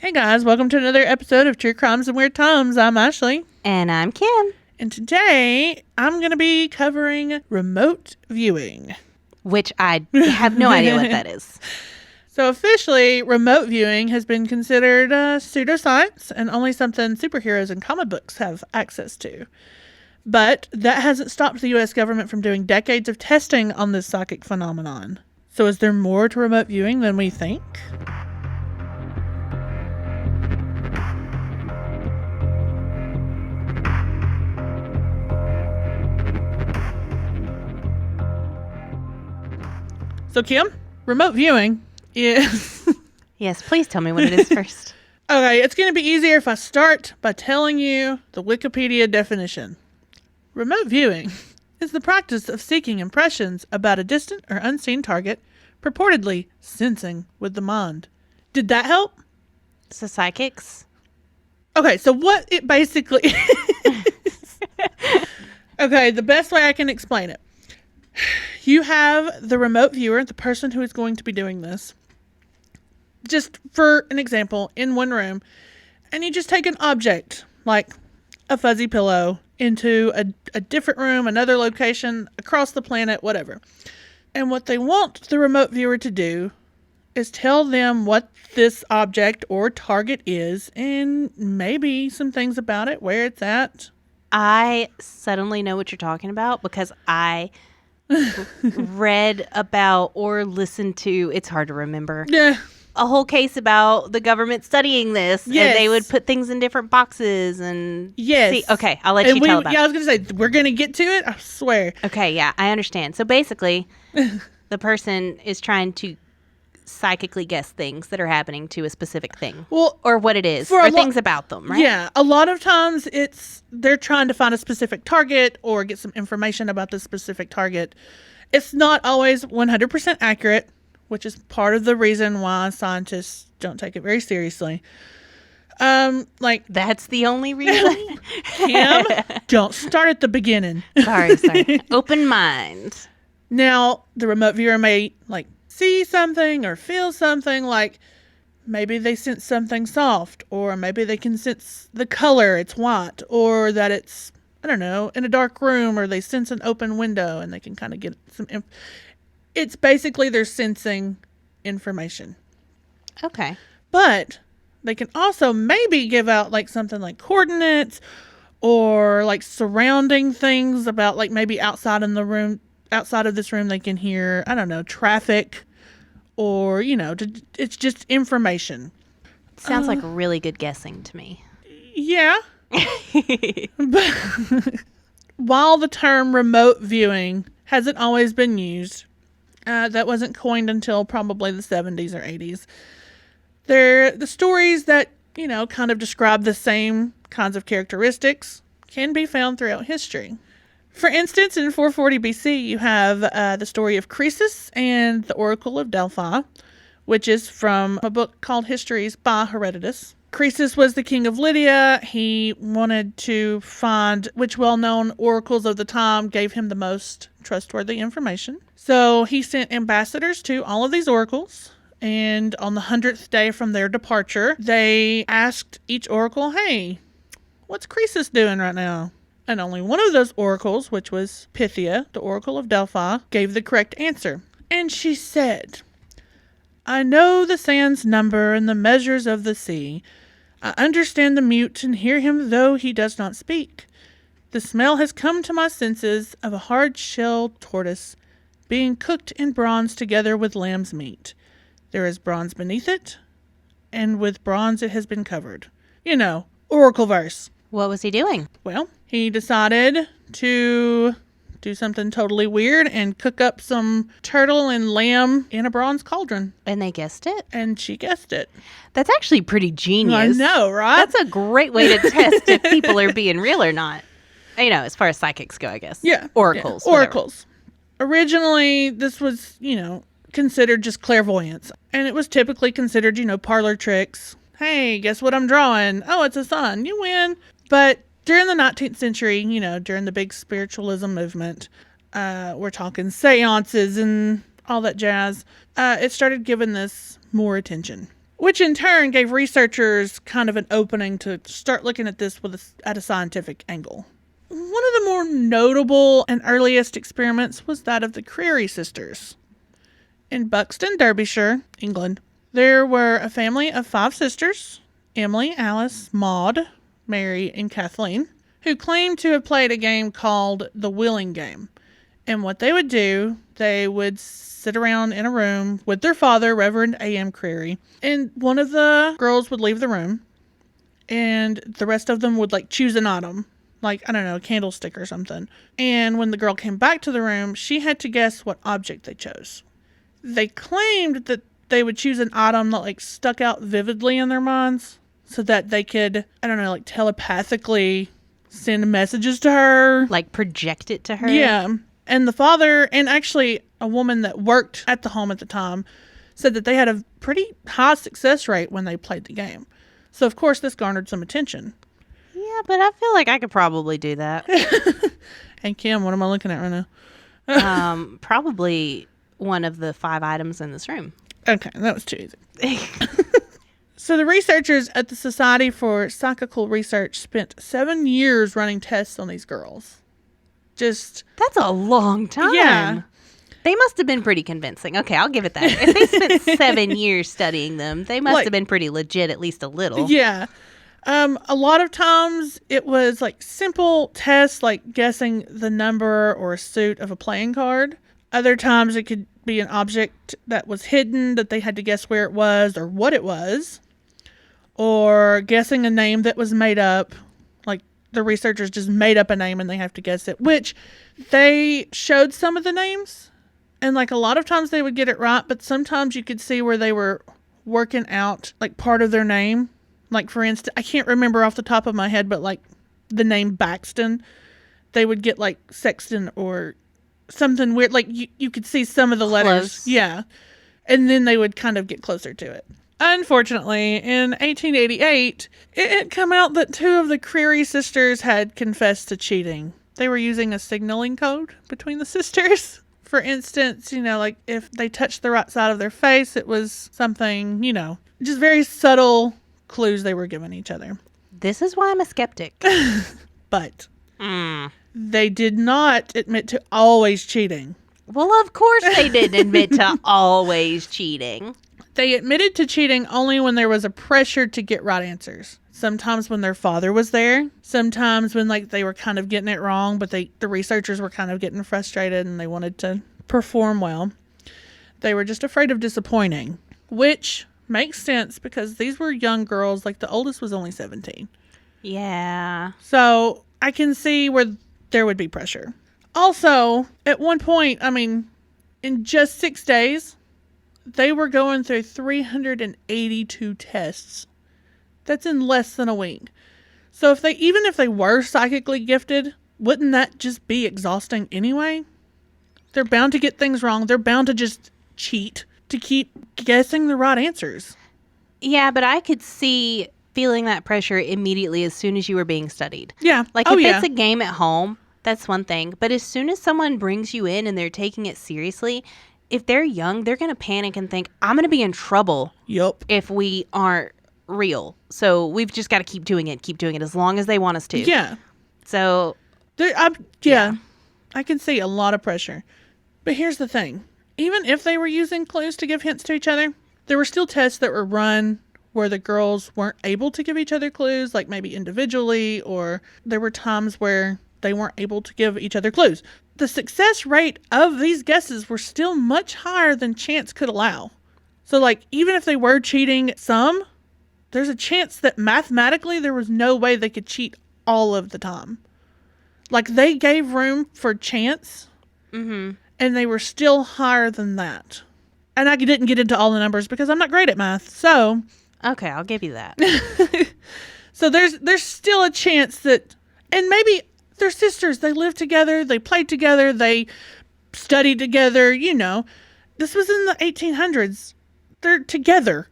Hey guys, welcome to another episode of True Crimes and Weird Times. I'm Ashley. And I'm Kim. And today, I'm going to be covering remote viewing. Which I have no idea what that is. So officially, remote viewing has been considered pseudoscience and only something superheroes and comic books have access to. But that hasn't stopped the U.S. government from doing decades of testing on this psychic phenomenon. So is there more to remote viewing than we think? So Kim, remote viewing is... Yes, please tell me what it is first. Okay, it's going to be easier if I start by telling you the Wikipedia definition. Remote viewing is the practice of seeking impressions about a distant or unseen target, purportedly sensing with the mind. Did that help? So psychics? Okay, so what it basically is... Okay, the best way I can explain it. You have the remote viewer, the person who is going to be doing this, just for an example, in one room, and you just take an object, like a fuzzy pillow, into a different room, another location, across the planet, whatever. And what they want the remote viewer to do is tell them what this object or target is, and maybe some things about it, where it's at. I suddenly know what you're talking about because I... read about or listened to, it's hard to remember, a whole case about the government studying this. Yes. And they would put things in different boxes and Yes. see. Okay, I'll let you tell about I was going to say, we're going to get to it, I swear. Okay, yeah, I understand. So basically, the person is trying to psychically guess things that are happening to a specific thing. Well, or what it is, or things about them, right? Yeah, a lot of times they're trying to find a specific target or get some information about the specific target. It's not always 100% accurate, which is part of the reason why scientists don't take it very seriously. That's the only reason. Kim, don't start at the beginning. Sorry. Open mind. Now, the remote viewer may see something or feel something, like maybe they sense something soft, or maybe they can sense the color, it's white, or that it's, I don't know, in a dark room, or they sense an open window and they can kind of get some it's basically they're sensing information. Okay. But they can also maybe give out something like coordinates or surrounding things about maybe outside of this room they can hear, I don't know, traffic, or, it's just information. Sounds like really good guessing to me. Yeah. But while the term remote viewing hasn't always been used, that wasn't coined until probably the 70s or 80s. The stories that, kind of describe the same kinds of characteristics can be found throughout history. For instance, in 440 BC, you have the story of Croesus and the Oracle of Delphi, which is from a book called Histories by Herodotus. Croesus was the king of Lydia. He wanted to find which well-known oracles of the time gave him the most trustworthy information. So he sent ambassadors to all of these oracles, and on the 100th day from their departure, they asked each oracle, hey, what's Croesus doing right now? And only one of those oracles, which was Pythia, the Oracle of Delphi, gave the correct answer. And she said, I know the sand's number and the measures of the sea. I understand the mute and hear him though he does not speak. The smell has come to my senses of a hard-shelled tortoise being cooked in bronze together with lamb's meat. There is bronze beneath it, and with bronze it has been covered. Oracle verse. What was he doing? Well, he decided to do something totally weird and cook up some turtle and lamb in a bronze cauldron. And they guessed it? And she guessed it. That's actually pretty genius. I know, right? That's a great way to test if people are being real or not. As far as psychics go, I guess. Yeah. Oracles. Yeah. Oracles. Originally, this was, considered just clairvoyance. And it was typically considered, parlor tricks. Hey, guess what I'm drawing? Oh, it's a sun. You win. But during the 19th century, during the big spiritualism movement, we're talking seances and all that jazz, it started giving this more attention. which in turn gave researchers kind of an opening to start looking at this at a scientific angle. One of the more notable and earliest experiments was that of the Creary sisters. In Buxton, Derbyshire, England, there were a family of 5 sisters, Emily, Alice, Maud, Mary, and Kathleen, who claimed to have played a game called the Willing Game. And what they would do, they would sit around in a room with their father, Reverend A.M. Creary, and one of the girls would leave the room, and the rest of them would choose an item, I don't know, a candlestick or something. And when the girl came back to the room, she had to guess what object they chose. They claimed that they would choose an item that stuck out vividly in their minds so that they could, I don't know, telepathically send messages to her. Project it to her? Yeah. And the father, and actually a woman that worked at the home at the time, said that they had a pretty high success rate when they played the game. So, of course, this garnered some attention. Yeah, but I feel like I could probably do that. Hey, Kim, what am I looking at right now? Probably one of the 5 items in this room. Okay, that was too easy. So the researchers at the Society for Psychical Research spent 7 years running tests on these girls. That's a long time. Yeah. They must have been pretty convincing. Okay, I'll give it that. If they spent 7 years studying them, they must have been pretty legit, at least a little. Yeah. A lot of times it was simple tests, guessing the number or a suit of a playing card. Other times it could be an object that was hidden that they had to guess where it was or what it was. Or guessing a name that was made up. The researchers just made up a name and they have to guess it, which they showed some of the names. And a lot of times they would get it right, but sometimes you could see where they were working out part of their name. For instance, I can't remember off the top of my head, but the name Baxton, they would get Sexton or something weird. You could see some of the letters. Close. Yeah. And then they would kind of get closer to it. Unfortunately, in 1888, it had come out that 2 of the Creary sisters had confessed to cheating. They were using a signaling code between the sisters. For instance, if they touched the right side of their face, it was something, just very subtle clues they were giving each other. This is why I'm a skeptic. But they did not admit to always cheating. Well, of course they didn't admit to always cheating. They admitted to cheating only when there was a pressure to get right answers. Sometimes when their father was there. Sometimes when they were kind of getting it wrong, but the researchers were kind of getting frustrated and they wanted to perform well. They were just afraid of disappointing, which makes sense because these were young girls. The oldest was only 17. Yeah. So I can see where there would be pressure. Also, at one point, in just 6 days, they were going through 382 tests. That's in less than a week. So even if they were psychically gifted, wouldn't that just be exhausting anyway? They're bound to get things wrong. They're bound to just cheat to keep guessing the right answers. Yeah, but I could see feeling that pressure immediately as soon as you were being studied. Yeah. If it's a game at home, that's one thing. But as soon as someone brings you in and they're taking it seriously, if they're young, they're going to panic and think, I'm going to be in trouble if we aren't real. So we've just got to keep doing it as long as they want us to. Yeah. So, I can see a lot of pressure. But here's the thing. Even if they were using clues to give hints to each other, there were still tests that were run where the girls weren't able to give each other clues, maybe individually, or there were times where they weren't able to give each other clues. The success rate of these guesses were still much higher than chance could allow. So, even if they were cheating some, there's a chance that mathematically there was no way they could cheat all of the time. They gave room for chance, and they were still higher than that. And I didn't get into all the numbers because I'm not great at math, so... Okay, I'll give you that. So there's still a chance that... And maybe... They're sisters. They lived together. They played together. They studied together. This was in the 1800s. They're together.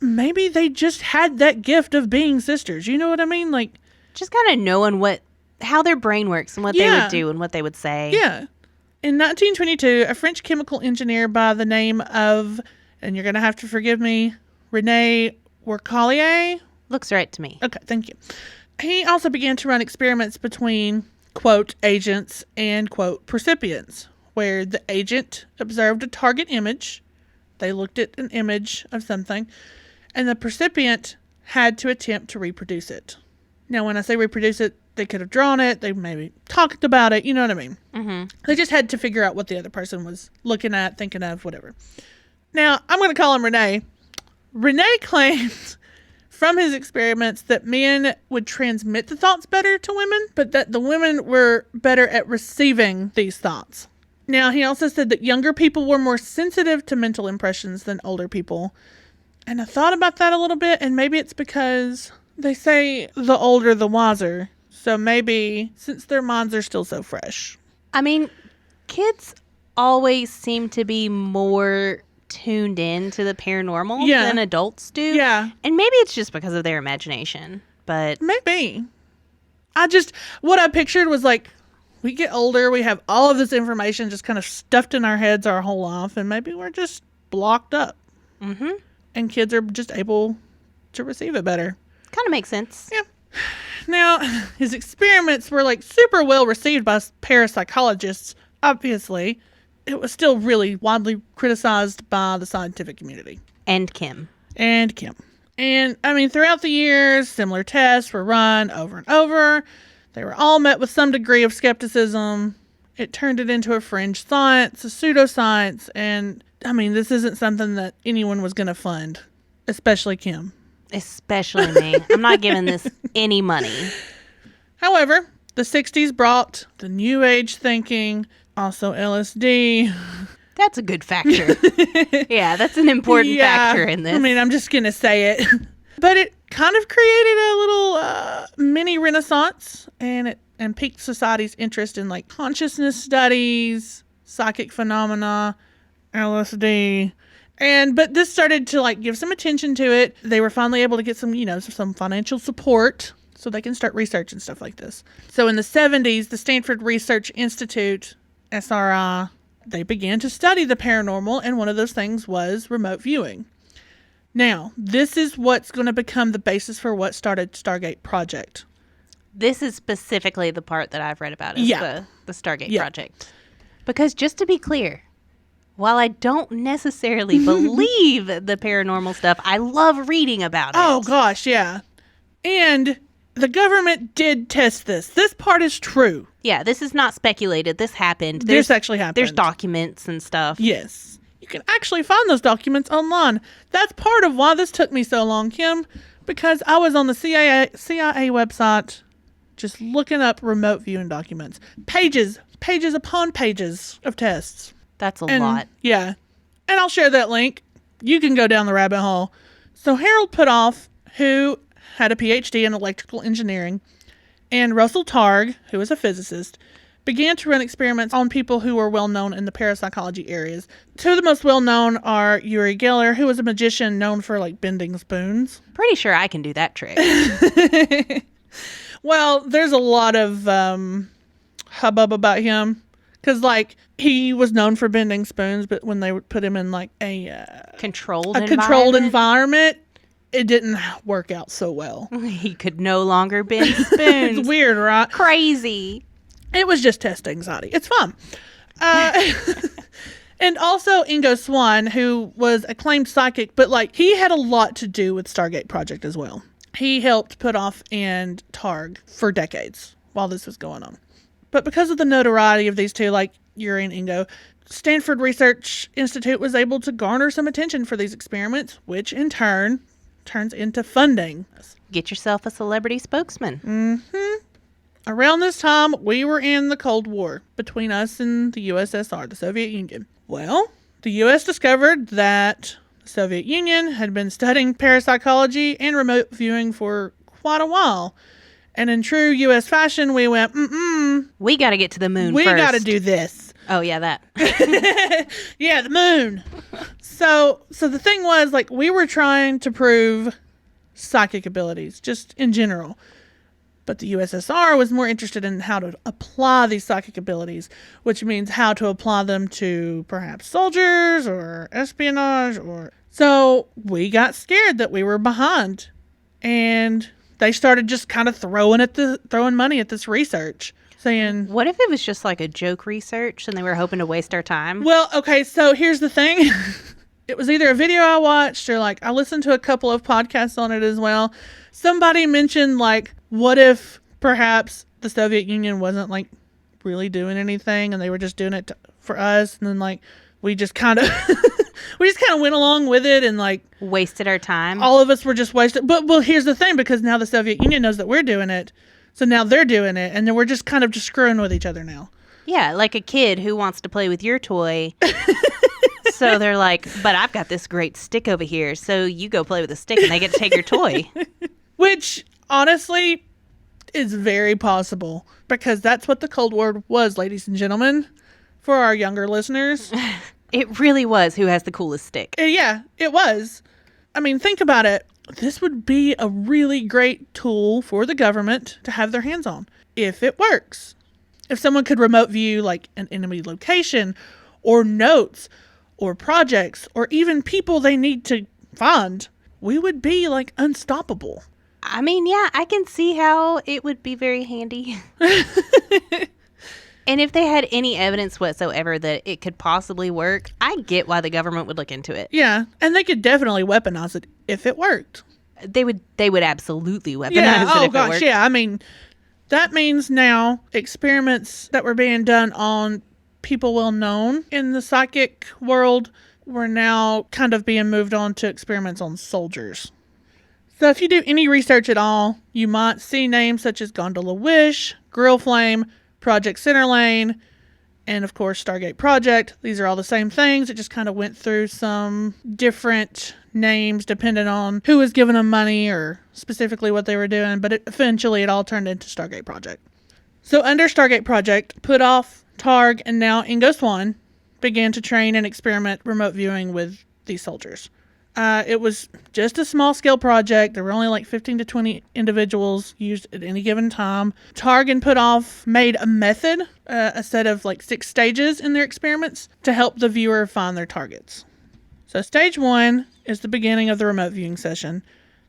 Maybe they just had that gift of being sisters. You know what I mean? Just kind of knowing how their brain works and what they would do and what they would say. Yeah. In 1922, a French chemical engineer by the name of, and you're going to have to forgive me Rene Worcalier. Looks right to me. Okay, thank you. He also began to run experiments between, quote, agents and, quote, percipients, where the agent observed a target image. They looked at an image of something, and the percipient had to attempt to reproduce it. Now, when I say reproduce it, they could have drawn it. They maybe talked about it. You know what I mean? Mm-hmm. They just had to figure out what the other person was looking at, thinking of, whatever. Now, I'm going to call him Rene. Rene claims from his experiments that men would transmit the thoughts better to women, but that the women were better at receiving these thoughts. Now, he also said that younger people were more sensitive to mental impressions than older people. And I thought about that a little bit, and maybe it's because they say the older, the wiser. So maybe since their minds are still so fresh. I mean, kids always seem to be more tuned in to the paranormal than adults do. Yeah. And maybe it's just because of their imagination, but... Maybe. What I pictured was like, we get older, we have all of this information just kind of stuffed in our heads our whole life, and maybe we're just blocked up. Mm-hmm. And kids are just able to receive it better. Kind of makes sense. Yeah. Now, his experiments were like super well received by parapsychologists, obviously. It was still really widely criticized by the scientific community. And Kim. And I mean, throughout the years, similar tests were run over and over. They were all met with some degree of skepticism. It turned it into a fringe science, a pseudoscience, and I mean, this isn't something that anyone was going to fund, especially Kim. Especially me. I'm not giving this any money. However, the 60s brought the new age thinking, also LSD. That's a good factor. Yeah, that's an important factor in this. I mean, I'm just going to say it. But it kind of created a little mini renaissance, and piqued society's interest in like consciousness studies, psychic phenomena, LSD. But this started to like give some attention to it. They were finally able to get some financial support so they can start research and stuff like this. So in the 70s, the Stanford Research Institute, SRI, they began to study the paranormal, and one of those things was remote viewing. Now, this is what's going to become the basis for what started Stargate Project. This is specifically the part that I've read about is the Stargate Project. Because just to be clear, while I don't necessarily believe the paranormal stuff, I love reading about it. Oh, gosh, yeah. And the government did test this. This part is true. Yeah, this is not speculated. This happened. This actually happened. There's documents and stuff. Yes. You can actually find those documents online. That's part of why this took me so long, Kim, because I was on the CIA website just looking up remote viewing documents. Pages upon pages of tests. That's a lot. Yeah. And I'll share that link. You can go down the rabbit hole. So Harold Puthoff, who had a PhD in electrical engineering, and Russell Targ, who was a physicist, began to run experiments on people who were well-known in the parapsychology areas. Two of the most well-known are Yuri Geller, who was a magician known for, like, bending spoons. Pretty sure I can do that trick. Well, there's a lot of hubbub about him. Because, like, he was known for bending spoons, but when they would put him in, like, a controlled environment, it didn't work out so well. He could no longer bend spoons. It's weird, right? Crazy. It was just test anxiety. It's fun. And also Ingo Swann, who was acclaimed psychic, but like he had a lot to do with Stargate Project as well. He helped Puthoff and Targ for decades while this was going on. But because of the notoriety of these two, like Yuri and Ingo, Stanford Research Institute was able to garner some attention for these experiments, which in turn turns into funding. Get yourself a celebrity spokesman. Mm-hmm. Around this time, we were in the Cold War between us and the USSR, the Soviet Union. Well, the U.S. discovered that the Soviet Union had been studying parapsychology and remote viewing for quite a while. And in true U.S. fashion, we went, we got to get to the moon first. We got to do this. Oh, yeah, that. Yeah, the moon. So the thing was, like, we were trying to prove psychic abilities, just in general. But the USSR was more interested in how to apply these psychic abilities, which means how to apply them to perhaps soldiers or espionage or So we got scared that we were behind, and they started just kind of throwing money at this research, saying, what if it was just like a joke research and they were hoping to waste our time? Well, okay, so here's the thing. It was either a video I watched or like I listened to a couple of podcasts on it as well. Somebody mentioned like, what if perhaps the Soviet Union wasn't like really doing anything and they were just doing it for us, and then like we just kind of went along with it and like wasted our time. All of us were just wasted. But well, here's the thing, because now the Soviet Union knows that we're doing it, so now they're doing it, and then we're just kind of just screwing with each other now. Yeah, like a kid who wants to play with your toy. So they're like, but I've got this great stick over here, so you go play with the stick and they get to take your toy. Which, honestly, is very possible, because that's what the Cold War was, ladies and gentlemen, for our younger listeners. It really was who has the coolest stick. Yeah, it was. I mean, think about it. This would be a really great tool for the government to have their hands on, if it works. If someone could remote view like an enemy location or notes or projects or even people they need to find, we would be like unstoppable. I mean, yeah, I can see how it would be very handy. And if they had any evidence whatsoever that it could possibly work, I get why the government would look into it. Yeah, and they could definitely weaponize it if it worked. They would absolutely weaponize it if it worked. Yeah, I mean, that means now experiments that were being done on people well known in the psychic world were now kind of being moved on to experiments on soldiers. So if you do any research at all, you might see names such as Gondola Wish, Grill Flame, Project Centerlane, and of course Stargate Project. These are all the same things. It just kind of went through some different names depending on who was giving them money or specifically what they were doing, but eventually it all turned into Stargate Project. So under Stargate Project, Puthoff, Targ, and now Ingo Swann began to train and experiment remote viewing with these soldiers. It was just a small-scale project. There were only like 15 to 20 individuals used at any given time. Targ and Puthoff made a method, a set of like 6 stages in their experiments to help the viewer find their targets. So stage 1 is the beginning of the remote viewing session.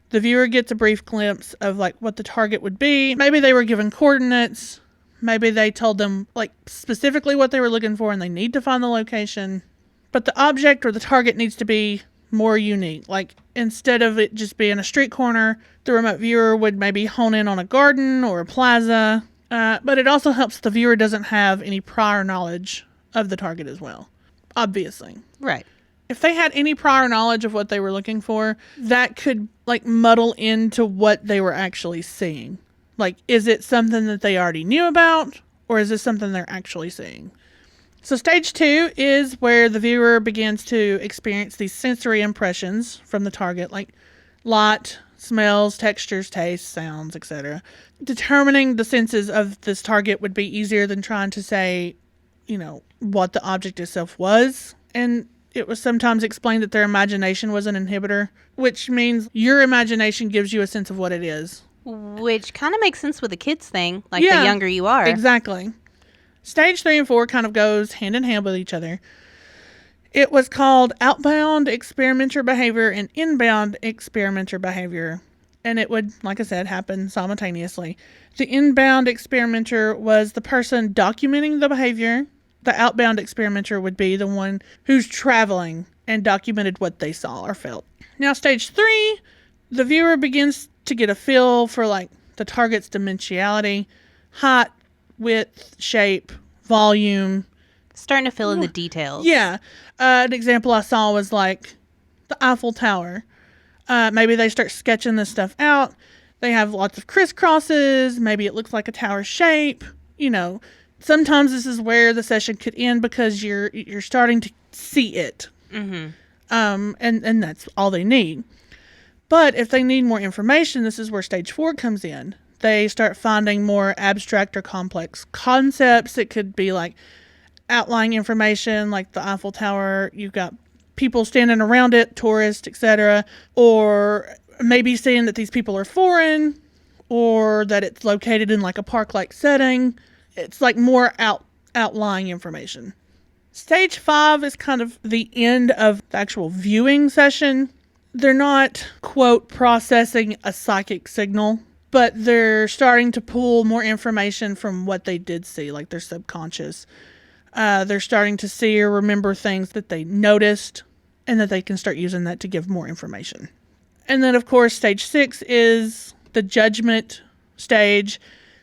The viewer gets a brief glimpse of like what the target would be. Maybe they were given coordinates. Maybe they told them like specifically what they were looking for and they need to find the location. But the object or the target needs to be more unique. Like instead of it just being a street corner, the remote viewer would maybe hone in on a garden or a plaza. But it also helps the viewer doesn't have any prior knowledge of the target as well. Obviously. Right. If they had any prior knowledge of what they were looking for, that could like muddle into what they were actually seeing. Like, is it something that they already knew about, or is this something they're actually seeing? So stage 2 is where the viewer begins to experience these sensory impressions from the target, like light, smells, textures, tastes, sounds, etc. Determining the senses of this target would be easier than trying to say, what the object itself was. And it was sometimes explained that their imagination was an inhibitor, which means your imagination gives you a sense of what it is. Which kind of makes sense with the kids thing, like the younger you are. Exactly. Stage 3 and 4 kind of goes hand in hand with each other. It was called outbound experimenter behavior and inbound experimenter behavior. And it would, like I said, happen simultaneously. The inbound experimenter was the person documenting the behavior. The outbound experimenter would be the one who's traveling and documented what they saw or felt. Now, stage 3, the viewer begins to get a feel for like the target's dimensionality, height, width, shape, volume. Starting to fill in the details. Yeah. An example I saw was like the Eiffel Tower. Maybe they start sketching this stuff out. They have lots of crisscrosses. Maybe it looks like a tower shape. Sometimes this is where the session could end because you're starting to see it. Mm-hmm. And that's all they need. But if they need more information, this is where stage 4 comes in. They start finding more abstract or complex concepts. It could be like outlying information, like the Eiffel Tower. You've got people standing around it, tourists, etc. Or maybe seeing that these people are foreign, or that it's located in like a park-like setting. It's like more outlying information. Stage 5 is kind of the end of the actual viewing session. They're not, quote, processing a psychic signal, but they're starting to pull more information from what they did see, like their subconscious. They're starting to see or remember things that they noticed, and that they can start using that to give more information. And then, of course, stage 6 is the judgment stage.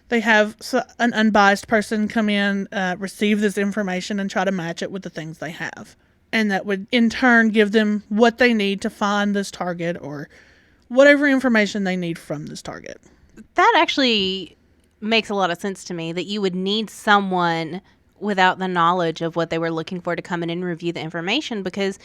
They have an unbiased person come in, receive this information, and try to match it with the things they have. And that would, in turn, give them what they need to find this target or whatever information they need from this target. That actually makes a lot of sense to me, that you would need someone without the knowledge of what they were looking for to come in and review the information, because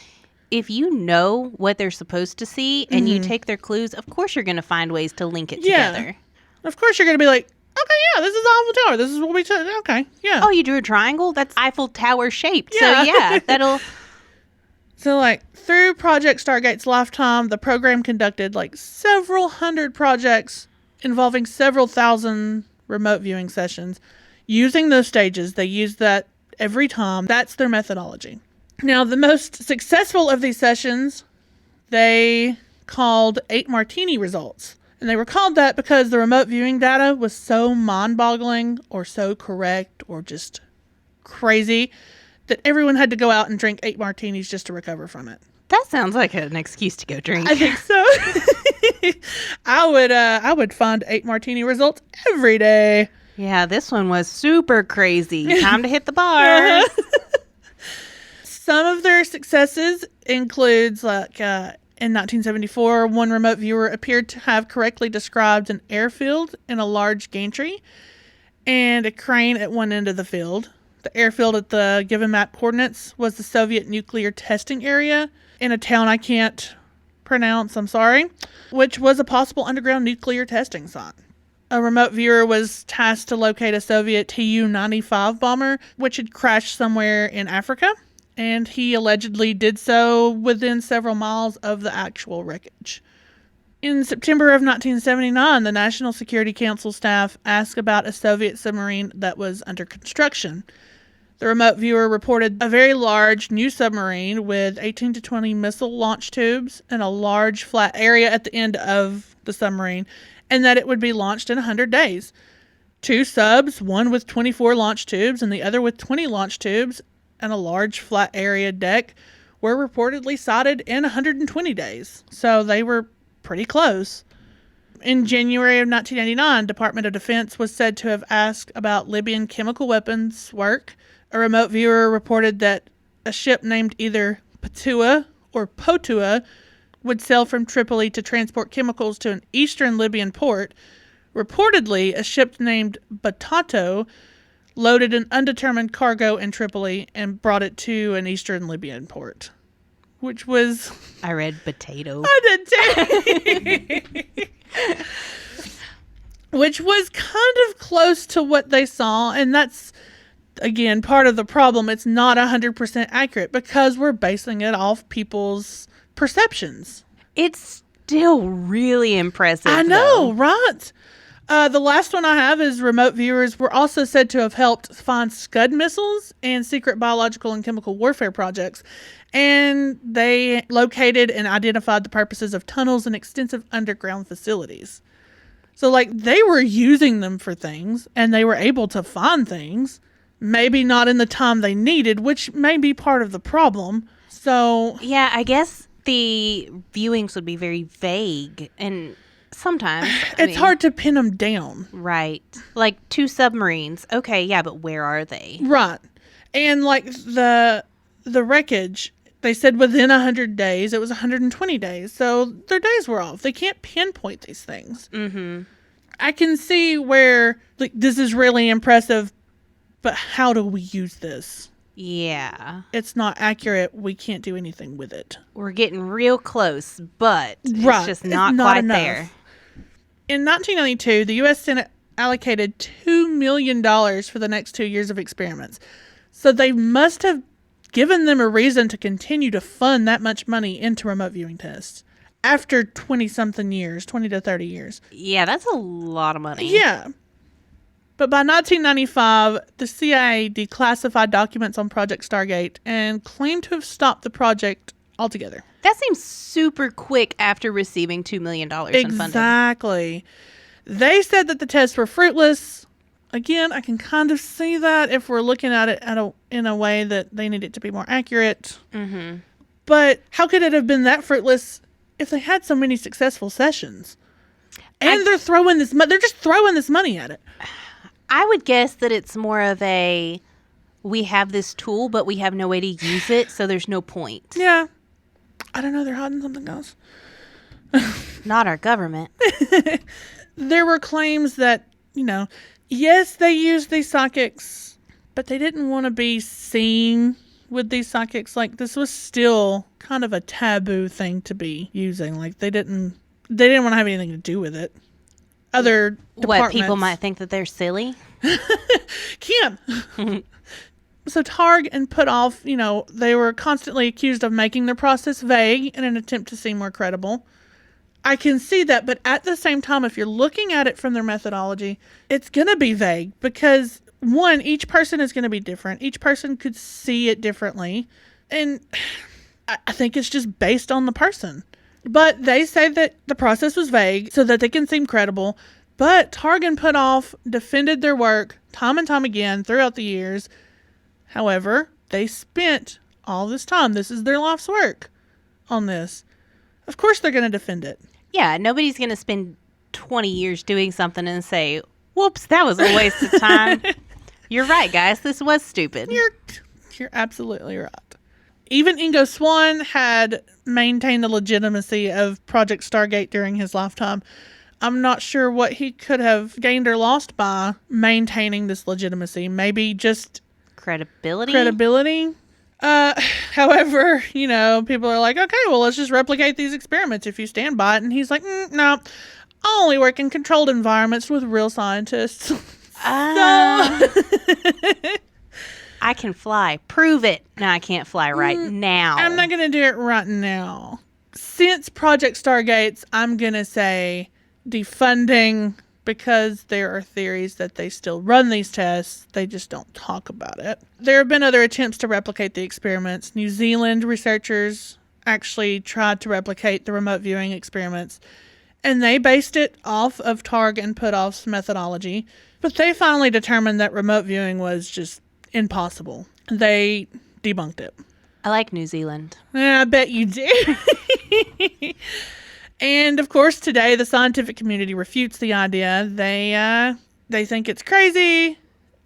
if you know what they're supposed to see and you take their clues, of course you're going to find ways to link it together. Of course you're going to be like, okay, yeah, this is the Eiffel Tower. This is what we took. Okay, yeah. Oh, you drew a triangle? That's Eiffel Tower shaped. Yeah. So, yeah, that'll... So, like, through Project Stargate's lifetime, the program conducted, like, several hundred projects involving several thousand remote viewing sessions. Using those stages, they use that every time. That's their methodology. Now, the most successful of these sessions, they called 8 Martini results. And they were called that because the remote viewing data was so mind-boggling or so correct or just crazy that everyone had to go out and drink 8 martinis just to recover from it. That sounds like an excuse to go drink. I think so. I would find 8 martini results every day. Yeah, this one was super crazy. Time to hit the bars. Some of their successes includes like in 1974, one remote viewer appeared to have correctly described an airfield in a large gantry and a crane at one end of the field. The airfield at the given map coordinates was the Soviet nuclear testing area in a town I can't pronounce, I'm sorry, which was a possible underground nuclear testing site. A remote viewer was tasked to locate a Soviet Tu-95 bomber, which had crashed somewhere in Africa, and he allegedly did so within several miles of the actual wreckage. In September of 1979, the National Security Council staff asked about a Soviet submarine that was under construction. The remote viewer reported a very large new submarine with 18 to 20 missile launch tubes and a large flat area at the end of the submarine, and that it would be launched in 100 days. 2 subs, one with 24 launch tubes and the other with 20 launch tubes, and a large flat area deck were reportedly sighted in 120 days. So they were pretty close. In January of 1989, Department of Defense was said to have asked about Libyan chemical weapons work. A remote viewer reported that a ship named either Patua or Potua would sail from Tripoli to transport chemicals to an eastern Libyan port. Reportedly, a ship named Batato loaded an undetermined cargo in Tripoli and brought it to an eastern Libyan port, which was... I read potato. I did too. Which was kind of close to what they saw, and that's, again, part of the problem. It's not 100% accurate because we're basing it off people's perceptions. It's still really impressive, I know, though. right? The last one I have is remote viewers were also said to have helped find Scud missiles and secret biological and chemical warfare projects. And they located and identified the purposes of tunnels and extensive underground facilities. So, like, they were using them for things, and they were able to find things. Maybe not in the time they needed, which may be part of the problem. So... Yeah, I guess the viewings would be very vague, and... Sometimes. It's hard to pin them down. Right. Like 2 submarines. Okay, yeah, but where are they? Right. And like the wreckage, they said within 100 days. It was 120 days. So their days were off. They can't pinpoint these things. Mm-hmm. I can see where like this is really impressive, but how do we use this? Yeah. It's not accurate. We can't do anything with it. We're getting real close, but it's just not quite enough. there. In 1992, the U.S. Senate allocated $2 million for the next 2 years of experiments. So they must have given them a reason to continue to fund that much money into remote viewing tests after 20-something years, 20 to 30 years. Yeah, that's a lot of money. Yeah. But by 1995, the CIA declassified documents on Project Stargate and claimed to have stopped the project altogether. That seems super quick after receiving $2 million in funding. Exactly. They said that the tests were fruitless. Again, I can kind of see that if we're looking at it in a way that they need it to be more accurate. Mm-hmm. But how could it have been that fruitless if they had so many successful sessions? And they're just throwing this money at it. I would guess that it's more of we have this tool, but we have no way to use it, so there's no point. Yeah. I don't know. They're hiding something else. Not our government. There were claims that, yes, they used these psychics, but they didn't want to be seen with these psychics. Like, this was still kind of a taboo thing to be using. Like, they didn't want to have anything to do with it. Other departments. What, people might think that they're silly? Kim! So Targ and Puthoff, they were constantly accused of making their process vague in an attempt to seem more credible. I can see that, but at the same time, if you're looking at it from their methodology, it's going to be vague because, one, each person is going to be different. Each person could see it differently. And I think it's just based on the person. But they say that the process was vague so that they can seem credible. But Targ and Puthoff defended their work time and time again throughout the years. However, they spent all this time. This is their life's work on this. Of course they're going to defend it. Yeah, nobody's going to spend 20 years doing something and say, whoops, that was a waste of time. You're right, guys. This was stupid. You're absolutely right. Even Ingo Swann had maintained the legitimacy of Project Stargate during his lifetime. I'm not sure what he could have gained or lost by maintaining this legitimacy. Maybe just credibility. However, people are like, okay, well, let's just replicate these experiments if you stand by it. And he's like, no, I only work in controlled environments with real scientists. I can fly. Prove it. No, I can't fly right now. I'm not going to do it right now. Since Project Stargates, I'm going to say defunding, because there are theories that they still run these tests. They just don't talk about it. There have been other attempts to replicate the experiments. New Zealand researchers actually tried to replicate the remote viewing experiments, and they based it off of Targ and Puthoff's methodology. But they finally determined that remote viewing was just impossible. They debunked it. I like New Zealand. Yeah, I bet you do. And of course, today the scientific community refutes the idea. They think it's crazy,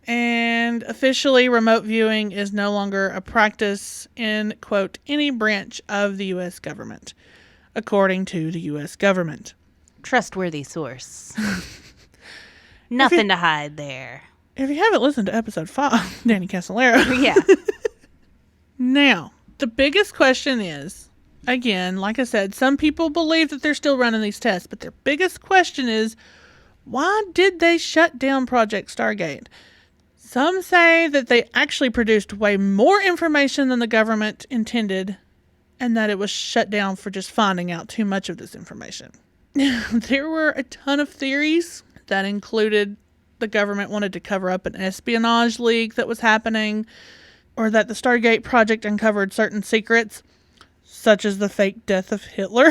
and officially remote viewing is no longer a practice in, quote, any branch of the U.S. government, according to the U.S. government. Trustworthy source. Nothing to hide there. If you haven't listened to episode 5, Danny Casolero. Yeah. Now, the biggest question is, again, like I said, some people believe that they're still running these tests, but their biggest question is, why did they shut down Project Stargate? Some say that they actually produced way more information than the government intended, and that it was shut down for just finding out too much of this information. There were a ton of theories that included the government wanted to cover up an espionage leak that was happening, or that the Stargate Project uncovered certain secrets, such as the fake death of Hitler.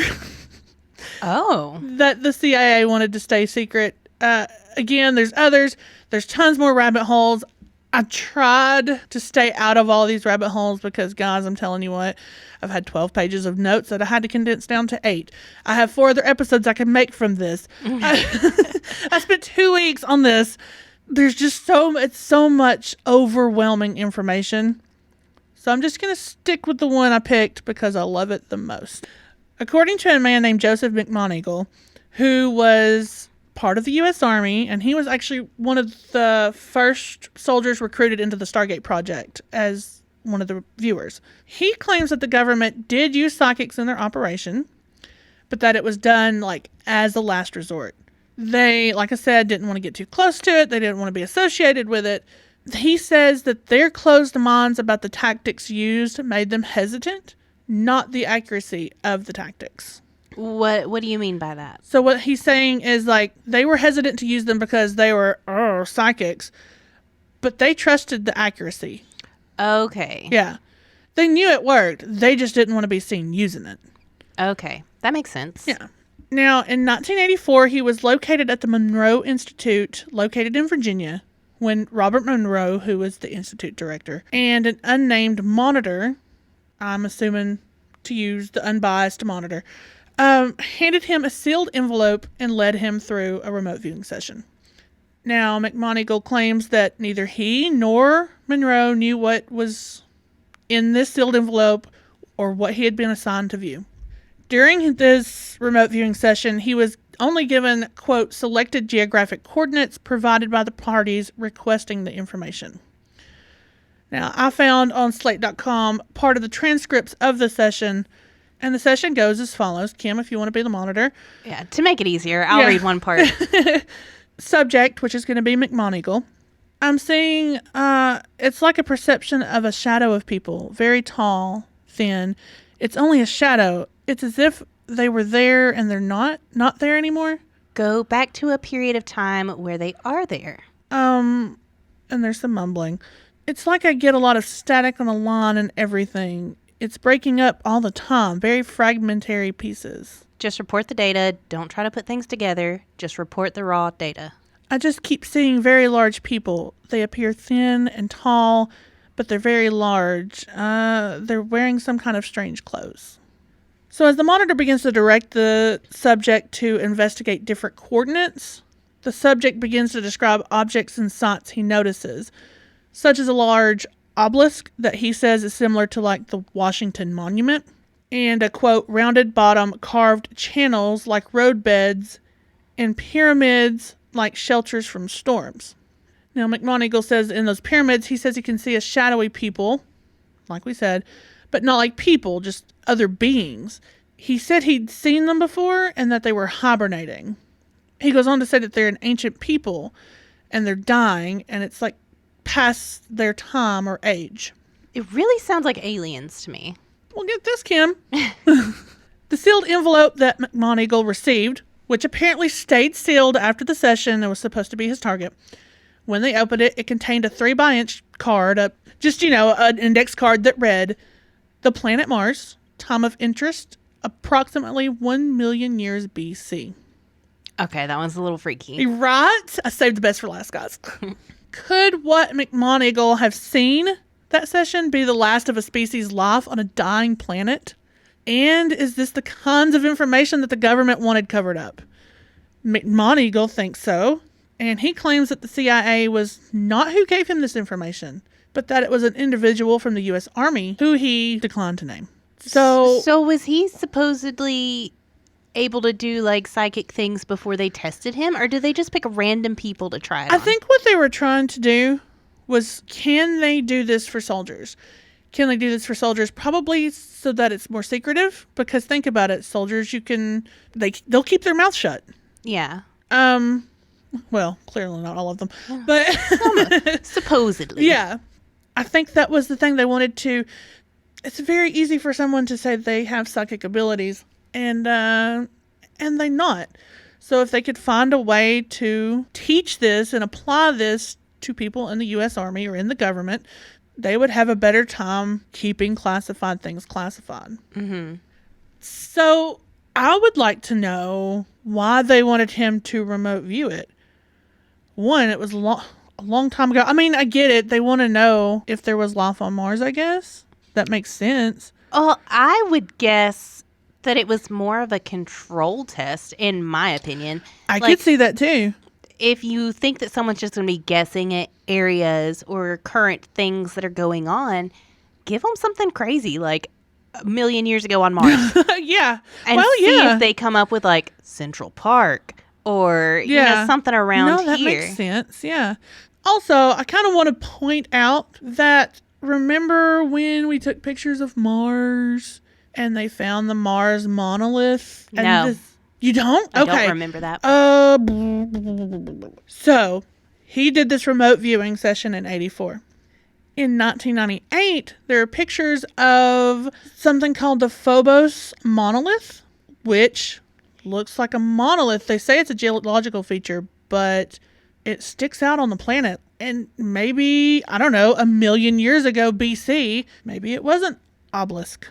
Oh. That the CIA wanted to stay secret. Again, there's others. There's tons more rabbit holes. I tried to stay out of all these rabbit holes because, guys, I'm telling you what, I've had 12 pages of notes that I had to condense down to 8. I have 4 other episodes I can make from this. I spent 2 weeks on this. There's just so much overwhelming information. So I'm just going to stick with the one I picked because I love it the most. According to a man named Joseph McMoneagle, who was part of the U.S. Army, and he was actually one of the first soldiers recruited into the Stargate Project as one of the viewers. He claims that the government did use psychics in their operation, but that it was done as a last resort. They, like I said, didn't want to get too close to it. They didn't want to be associated with it. He says that their closed minds about the tactics used made them hesitant, not the accuracy of the tactics. What do you mean by that? So what he's saying is they were hesitant to use them because they were or psychics, but they trusted the accuracy. Okay. Yeah. They knew it worked. They just didn't want to be seen using it. Okay. That makes sense. Yeah. Now, in 1984, he was located at the Monroe Institute, located in Virginia, when Robert Monroe, who was the Institute director, and an unnamed monitor, I'm assuming to use the unbiased monitor, handed him a sealed envelope and led him through a remote viewing session. Now, McMoneagle claims that neither he nor Monroe knew what was in this sealed envelope or what he had been assigned to view. During this remote viewing session, he was only given, quote, selected geographic coordinates provided by the parties requesting the information. Now, I found on Slate.com part of the transcripts of the session, and the session goes as follows. Kim, if you want to be the monitor. Yeah, to make it easier, I'll read one part. Subject, which is going to be McMoneagle. I'm seeing, it's like a perception of a shadow of people. Very tall, thin. It's only a shadow. It's as if they were there and they're not there anymore. Go back to a period of time where they are there. And there's some mumbling. It's like I get a lot of static on the line and everything. It's breaking up all the time. Very fragmentary pieces. Just report the data. Don't try to put things together. Just report the raw data. I just keep seeing very large people. They appear thin and tall, but they're very large. They're wearing some kind of strange clothes. So as the monitor begins to direct the subject to investigate different coordinates, the subject begins to describe objects and sights he notices, such as a large obelisk that he says is similar to like the Washington Monument, and a, quote, rounded bottom carved channels like roadbeds and pyramids like shelters from storms. Now, McMoneagle says in those pyramids, he says he can see a shadowy people, like we said, but not like people, just other beings. He said he'd seen them before and that they were hibernating. He goes on to say that they're an ancient people and they're dying, and it's like past their time or age. It really sounds like aliens to me. Well, get this, Kim. The sealed envelope that McMoneagle received, which apparently stayed sealed after the session and was supposed to be his target. When they opened it, it contained a 3x-inch card, an index card that read, "The planet Mars, time of interest, approximately 1 million years BC." Okay, that one's a little freaky. Right? I saved the best for last, guys. Could what McMoneagle have seen that session be the last of a species' life on a dying planet? And is this the kinds of information that the government wanted covered up? McMoneagle thinks so, and he claims that the CIA was not who gave him this information, but that it was an individual from the U.S. Army who he declined to name. So was he supposedly able to do like psychic things before they tested him, or did they just pick random people to try it I on? think what they were trying to do was, can they do this for soldiers? Can they do this for soldiers? Probably so that it's more secretive, because think about it, soldiers, they'll keep their mouth shut. Yeah. Well, clearly not all of them, but supposedly. Yeah. I think that was the thing they wanted to. It's very easy for someone to say they have psychic abilities and they not. So if they could find a way to teach this and apply this to people in the U.S. Army or in the government, they would have a better time keeping classified things classified. Mm-hmm. So I would like to know why they wanted him to remote view it. One, it was a long time ago. I mean, I get it. They want to know if there was life on Mars, I guess. That makes sense. Well, I would guess that it was more of a control test, in my opinion. I could see that too. If you think that someone's just going to be guessing at areas or current things that are going on, give them something crazy, like 1 million years ago on Mars. Yeah. And see if they come up with like Central Park or something around that here. Makes sense. Yeah. Also, I kind of want to point out that, remember when we took pictures of Mars and they found the Mars Monolith? No. You don't? Okay. I don't remember that. So, he did this remote viewing session in 1984. In 1998, there are pictures of something called the Phobos Monolith, which looks like a monolith. They say it's a geological feature, but it sticks out on the planet. And maybe, I don't know, 1,000,000 years ago BC, maybe it was an obelisk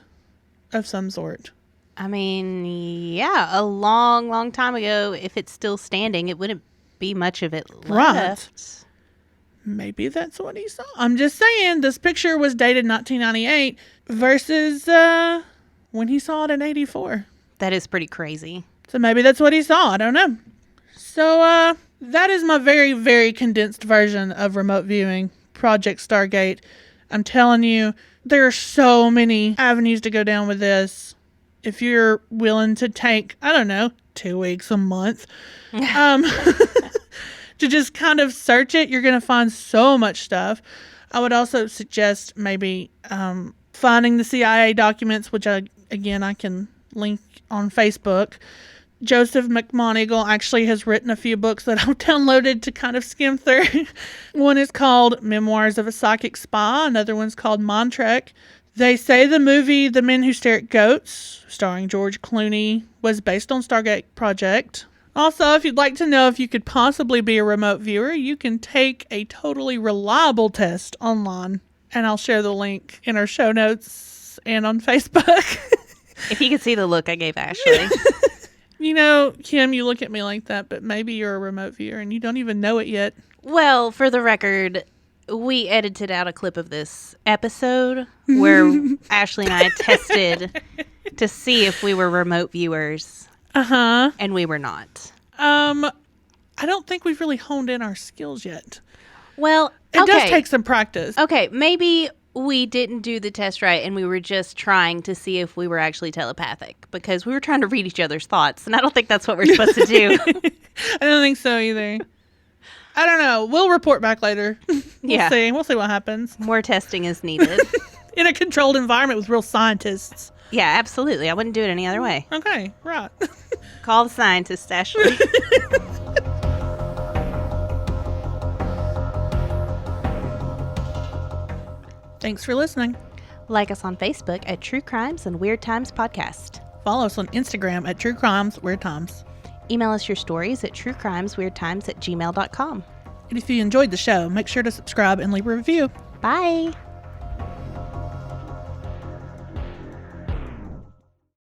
of some sort. I mean, yeah, a long, long time ago, if it's still standing, it wouldn't be much of it left. Right. Maybe that's what he saw. I'm just saying, this picture was dated 1998 versus when he saw it in 84. That is pretty crazy. So maybe that's what he saw. I don't know. So that is my very, very condensed version of remote viewing Project Stargate. I'm telling you, there are so many avenues to go down with this. If you're willing to take, I don't know, 2 weeks, a month, to just kind of search it, you're going to find so much stuff. I would also suggest maybe finding the CIA documents, which I can link on Facebook. Joseph McMoneagle actually has written a few books that I've downloaded to kind of skim through. One is called Memoirs of a Psychic Spy. Another one's called Montrek. They say the movie The Men Who Stare at Goats, starring George Clooney, was based on Stargate Project. Also, if you'd like to know if you could possibly be a remote viewer, you can take a totally reliable test online. And I'll share the link in our show notes and on Facebook. If you could see the look I gave Ashley. You know, Kim, you look at me like that, but maybe you're a remote viewer and you don't even know it yet. Well, for the record, we edited out a clip of this episode where Ashley and I tested to see if we were remote viewers. Uh-huh. And we were not. I don't think we've really honed in our skills yet. Well, it does take some practice. Okay, maybe we didn't do the test right and we were just trying to see if we were actually telepathic because we were trying to read each other's thoughts, and I don't think that's what we're supposed to do. I don't think so either. I don't know. We'll report back later. We'll see. We'll see what happens. More testing is needed. In a controlled environment with real scientists. Yeah, absolutely. I wouldn't do it any other way. Okay, right. Call the scientist, Ashley. Thanks for listening. Like us on Facebook at True Crimes and Weird Times Podcast. Follow us on Instagram at True Crimes Weird Times. Email us your stories at truecrimesweirdtimes@gmail.com. And if you enjoyed the show, make sure to subscribe and leave a review. Bye.